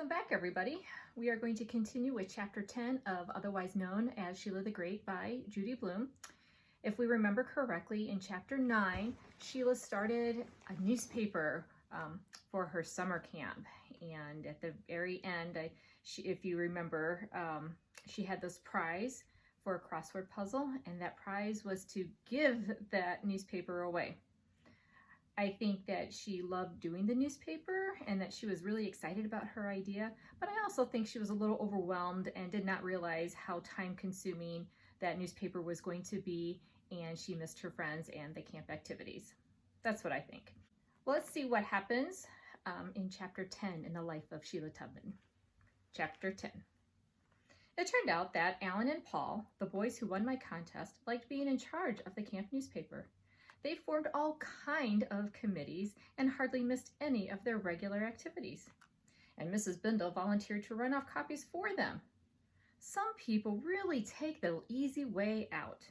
Welcome back, everybody. We are going to continue with Chapter 10 of Otherwise Known as Sheila the Great by Judy Blume. If we remember correctly, in Chapter 9, Sheila started a newspaper for her summer camp. And at the very end, if you remember, she had this prize for a crossword puzzle, and that prize was to give that newspaper away. I think that she loved doing the newspaper and that she was really excited about her idea, but I also think she was a little overwhelmed and did not realize how time-consuming that newspaper was going to be, and she missed her friends and the camp activities. That's what I think. Well, let's see what happens in Chapter 10 in the life of Sheila Tubman. Chapter 10. It turned out that Alan and Paul, the boys who won my contest, liked being in charge of the camp newspaper. They formed all kind of committees and hardly missed any of their regular activities. And Mrs. Bindle volunteered to run off copies for them. Some people really take the easy way out.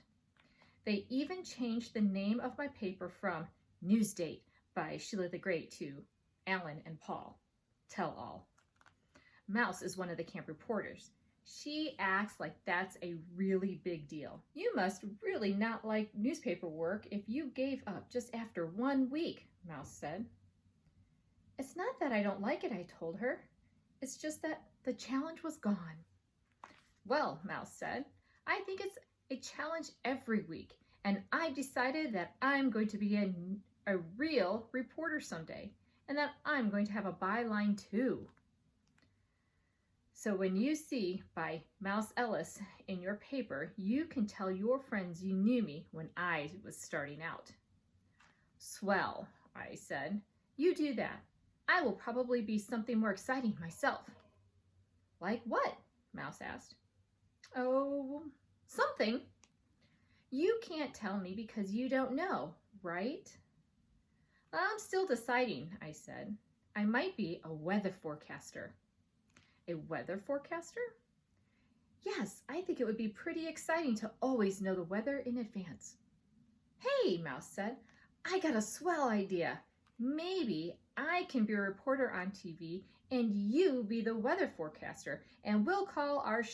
They even changed the name of my paper from Newsdate by Sheila the Great to Alan and Paul, Tell All. Mouse is one of the camp reporters. She acts like that's a really big deal. You must really not like newspaper work if you gave up just after 1 week, Mouse said. It's not that I don't like it, I told her. It's just that the challenge was gone. Well, Mouse said, I think it's a challenge every week, and I've decided that I'm going to be a real reporter someday, and that I'm going to have a byline too. So when you see by Mouse Ellis in your paper, you can tell your friends you knew me when I was starting out. Swell, I said. You do that. I will probably be something more exciting myself. Like what? Mouse asked. Oh, something. You can't tell me because you don't know, right? I'm still deciding, I said. I might be a weather forecaster. A weather forecaster? Yes, I think it would be pretty exciting to always know the weather in advance. Hey, Mouse said, I got a swell idea. Maybe I can be a reporter on TV and you be the weather forecaster, and we'll call our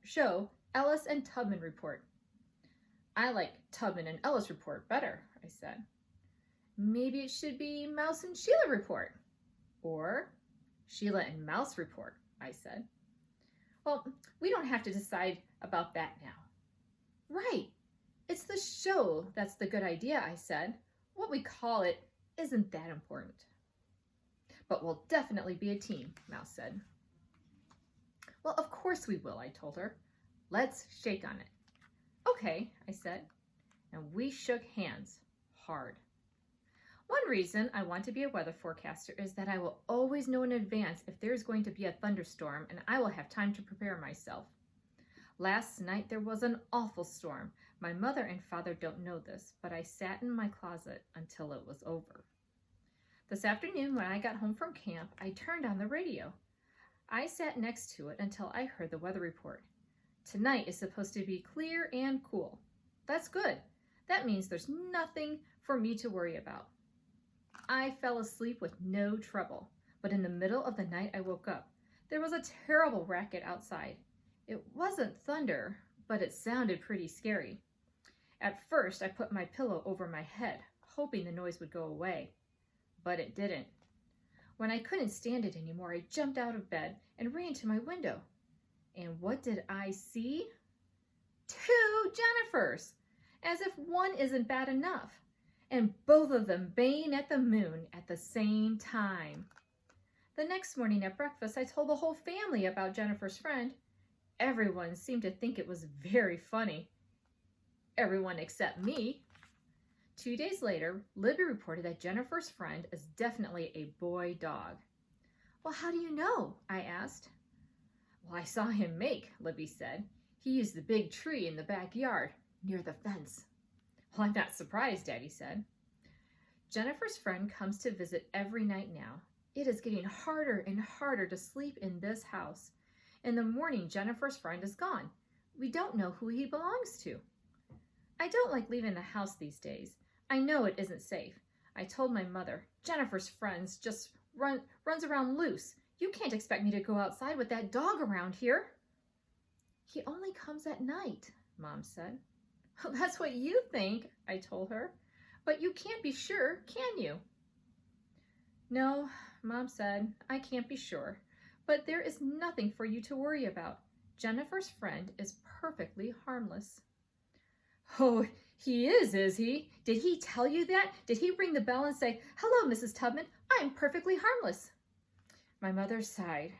show Ellis and Tubman Report. I like Tubman and Ellis Report better, I said. Maybe it should be Mouse and Sheila Report, or Sheila and Mouse Report, I said. Well, we don't have to decide about that now. Right. It's the show that's the good idea, I said. What we call it isn't that important. But we'll definitely be a team, Mouse said. Well, of course we will, I told her. Let's shake on it. Okay, I said. And we shook hands hard. One reason I want to be a weather forecaster is that I will always know in advance if there's going to be a thunderstorm, and I will have time to prepare myself. Last night there was an awful storm. My mother and father don't know this, but I sat in my closet until it was over. This afternoon when I got home from camp, I turned on the radio. I sat next to it until I heard the weather report. Tonight is supposed to be clear and cool. That's good. That means there's nothing for me to worry about. I fell asleep with no trouble, but in the middle of the night I woke up. There was a terrible racket outside. It wasn't thunder, but it sounded pretty scary. At first I put my pillow over my head, hoping the noise would go away, but it didn't. When I couldn't stand it anymore, I jumped out of bed and ran to my window. And what did I see? 2 Jennifers, as if one isn't bad enough. And both of them baying at the moon at the same time. The next morning at breakfast, I told the whole family about Jennifer's friend. Everyone seemed to think it was very funny. Everyone except me. 2 days later, Libby reported that Jennifer's friend is definitely a boy dog. Well, how do you know? I asked. Well, I saw him make, Libby said. He used the big tree in the backyard near the fence. Well, I'm not surprised, Daddy said. Jennifer's friend comes to visit every night now. It is getting harder and harder to sleep in this house. In the morning, Jennifer's friend is gone. We don't know who he belongs to. I don't like leaving the house these days. I know it isn't safe. I told my mother, Jennifer's friends just runs around loose. You can't expect me to go outside with that dog around here. He only comes at night, Mom said. That's what you think, I told her. But you can't be sure, can you? No, Mom said, I can't be sure. But there is nothing for you to worry about. Jennifer's friend is perfectly harmless. Oh, he is he? Did he tell you that? Did he ring the bell and say, hello, Mrs. Tubman, I'm perfectly harmless? My mother sighed.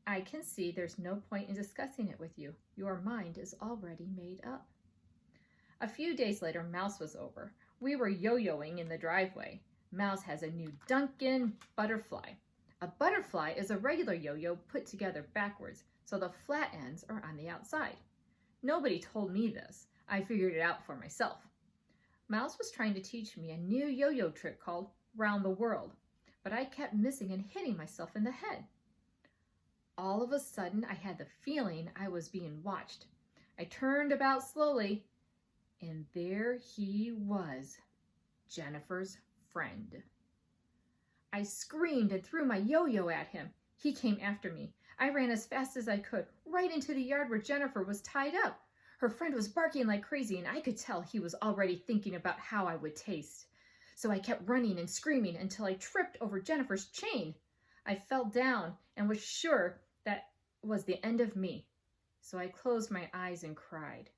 I can see there's no point in discussing it with you. Your mind is already made up. A few days later, Mouse was over. We were yo-yoing in the driveway. Mouse has a new Duncan butterfly. A butterfly is a regular yo-yo put together backwards, so the flat ends are on the outside. Nobody told me this. I figured it out for myself. Mouse was trying to teach me a new yo-yo trick called Round the World, but I kept missing and hitting myself in the head. All of a sudden, I had the feeling I was being watched. I turned about slowly, and there he was, Jennifer's friend. I screamed and threw my yo-yo at him. He came after me. I ran as fast as I could, right into the yard where Jennifer was tied up. Her friend was barking like crazy, and I could tell he was already thinking about how I would taste. So I kept running and screaming until I tripped over Jennifer's chain. I fell down and was sure that was the end of me. So I closed my eyes and cried.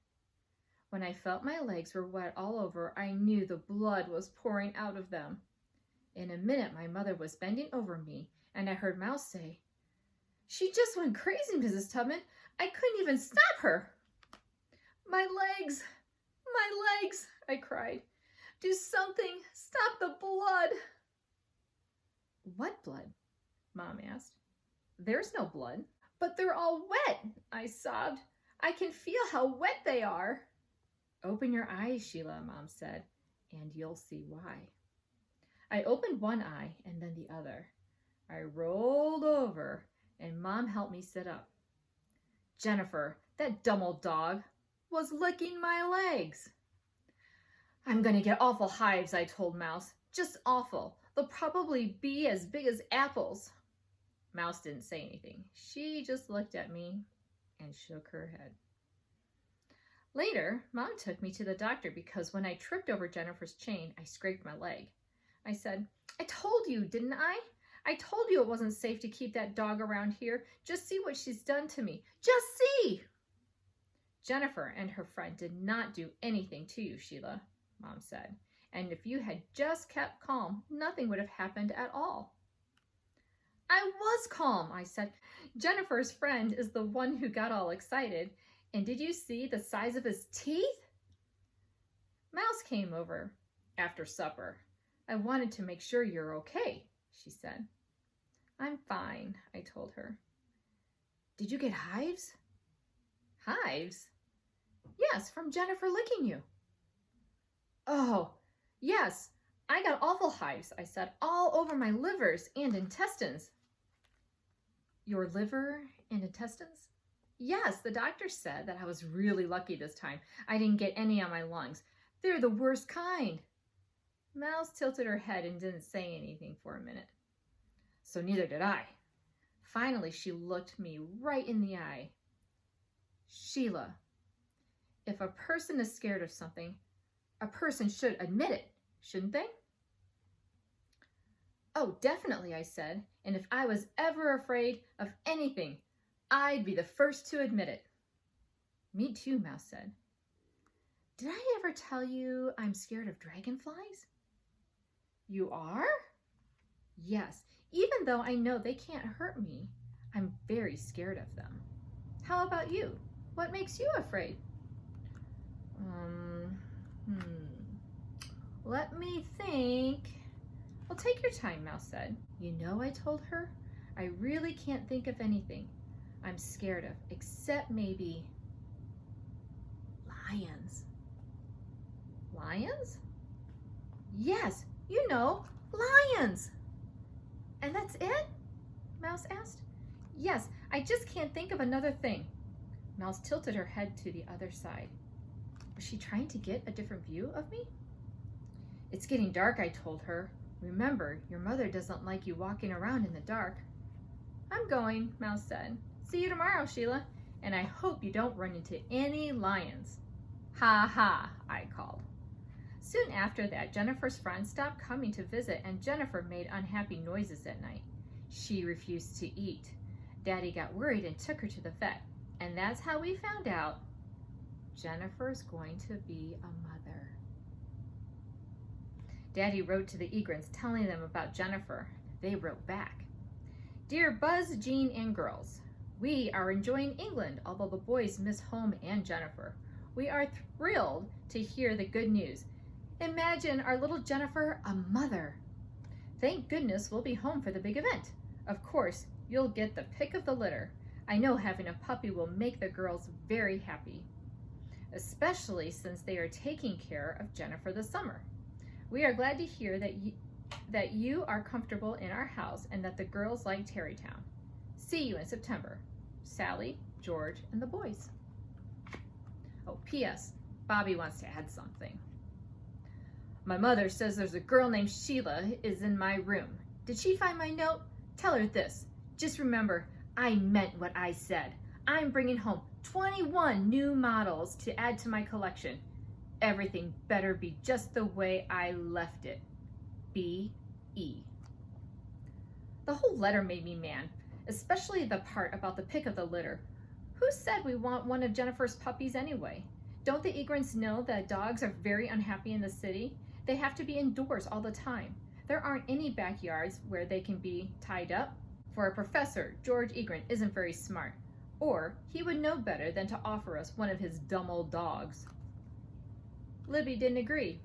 When I felt my legs were wet all over, I knew the blood was pouring out of them. In a minute, my mother was bending over me, and I heard Mouse say, "She just went crazy, Mrs. Tubman. I couldn't even stop her." My legs, I cried. Do something, stop the blood. What blood? Mom asked. There's no blood. But they're all wet, I sobbed. I can feel how wet they are. Open your eyes, Sheila, Mom said, and you'll see why. I opened one eye and then the other. I rolled over and Mom helped me sit up. Jennifer, that dumb old dog, was licking my legs. I'm going to get awful hives, I told Mouse. Just awful. They'll probably be as big as apples. Mouse didn't say anything. She just looked at me and shook her head. Later, Mom took me to the doctor because when I tripped over Jennifer's chain, I scraped my leg. I said, I told you, didn't I? I told you it wasn't safe to keep that dog around here. Just see what she's done to me. Just see! Jennifer and her friend did not do anything to you, Sheila, Mom said. And if you had just kept calm, nothing would have happened at all. I was calm, I said. Jennifer's friend is the one who got all excited. And did you see the size of his teeth? Mouse came over after supper. I wanted to make sure you're okay, she said. I'm fine, I told her. Did you get hives? Hives? Yes, from Jennifer licking you. Oh, yes, I got awful hives, I said, all over my livers and intestines. Your liver and intestines? Yes, the doctor said that I was really lucky this time. I didn't get any on my lungs. They're the worst kind. Mouse tilted her head and didn't say anything for a minute. So neither did I. Finally, she looked me right in the eye. Sheila, if a person is scared of something, a person should admit it, shouldn't they? Oh, definitely, I said. And if I was ever afraid of anything, I'd be the first to admit it. Me too, Mouse said. Did I ever tell you I'm scared of dragonflies? You are? Yes, even though I know they can't hurt me, I'm very scared of them. How about you? What makes you afraid? Let me think. Well, take your time, Mouse said. You know, I told her, I really can't think of anything I'm scared of, except maybe lions. Lions? Yes, you know, lions. And that's it? Mouse asked. Yes, I just can't think of another thing. Mouse tilted her head to the other side. Was she trying to get a different view of me? It's getting dark, I told her. Remember, your mother doesn't like you walking around in the dark. I'm going, Mouse said. See you tomorrow, Sheila, and I hope you don't run into any lions. Ha ha, I called. Soon after that, Jennifer's friends stopped coming to visit, and Jennifer made unhappy noises at night. She refused to eat. Daddy got worried and took her to the vet, and that's how we found out Jennifer's going to be a mother. Daddy wrote to the Egrins telling them about Jennifer. They wrote back. Dear Buzz, Jean, and girls, we are enjoying England, although the boys miss home and Jennifer. We are thrilled to hear the good news. Imagine our little Jennifer a mother. Thank goodness we'll be home for the big event. Of course, you'll get the pick of the litter. I know having a puppy will make the girls very happy, especially since they are taking care of Jennifer this summer. We are glad to hear that you are comfortable in our house and that the girls like Terrytown. See you in September. Sally, George, and the boys. Oh, P.S. Bobby wants to add something. My mother says there's a girl named Sheila is in my room. Did she find my note? Tell her this. Just remember, I meant what I said. I'm bringing home 21 new models to add to my collection. Everything better be just the way I left it. B.E. The whole letter made me mad, especially the part about the pick of the litter. Who said we want one of Jennifer's puppies anyway? Don't the Egrins know that dogs are very unhappy in the city? They have to be indoors all the time. There aren't any backyards where they can be tied up. For a professor, George Egrin isn't very smart, or he would know better than to offer us one of his dumb old dogs. Libby didn't agree.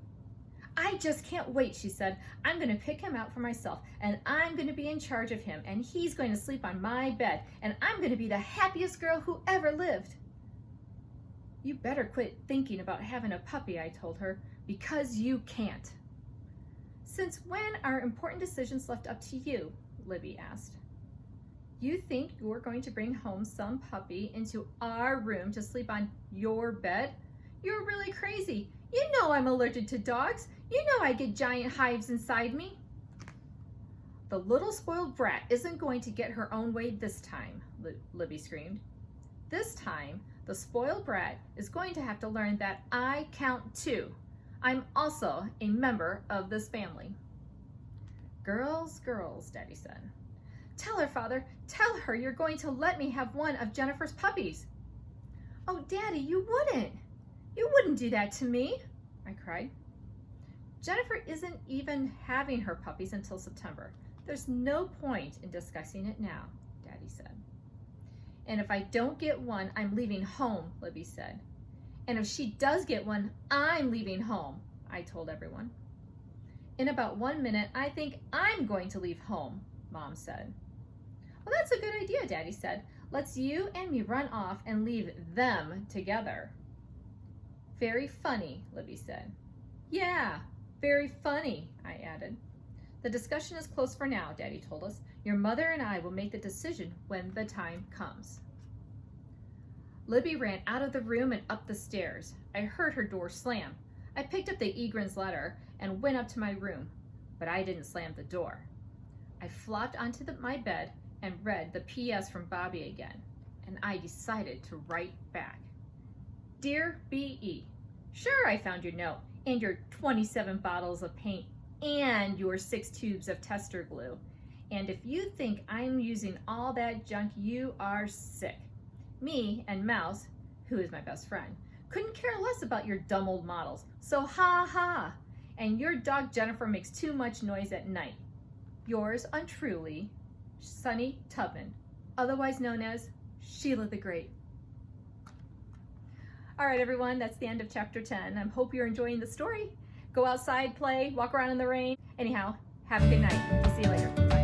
I just can't wait, she said. I'm going to pick him out for myself, and I'm going to be in charge of him, and he's going to sleep on my bed, and I'm going to be the happiest girl who ever lived. You better quit thinking about having a puppy, I told her, because you can't. Since when are important decisions left up to you? Libby asked. You think you're going to bring home some puppy into our room to sleep on your bed? You're really crazy. You know I'm allergic to dogs. You know I get giant hives inside me. The little spoiled brat isn't going to get her own way this time, Libby screamed. This time, the spoiled brat is going to have to learn that I count too. I'm also a member of this family. Girls, girls, Daddy said. Tell her, Father, tell her you're going to let me have one of Jennifer's puppies. Oh, Daddy, you wouldn't. You wouldn't do that to me, I cried. Jennifer isn't even having her puppies until September. There's no point in discussing it now, Daddy said. And if I don't get one, I'm leaving home, Libby said. And if she does get one, I'm leaving home, I told everyone. In about 1 minute, I think I'm going to leave home, Mom said. Well, that's a good idea, Daddy said. Let's you and me run off and leave them together. Very funny, Libby said. Yeah, very funny, I added. The discussion is closed for now, Daddy told us. Your mother and I will make the decision when the time comes. Libby ran out of the room and up the stairs. I heard her door slam. I picked up the Egrin's letter and went up to my room, but I didn't slam the door. I flopped onto my bed and read the P.S. from Bobby again, and I decided to write back. Dear B.E., sure, I found your note and your 27 bottles of paint and your 6 tubes of tester glue. And if you think I'm using all that junk, you are sick. Me and Mouse, who is my best friend, couldn't care less about your dumb old models. So ha ha. And your dog Jennifer makes too much noise at night. Yours untruly, Sunny Tubman, otherwise known as Sheila the Great. All right, everyone, that's the end of chapter 10. I hope you're enjoying the story. Go outside, play, walk around in the rain. Anyhow, have a good night. See you later. Bye.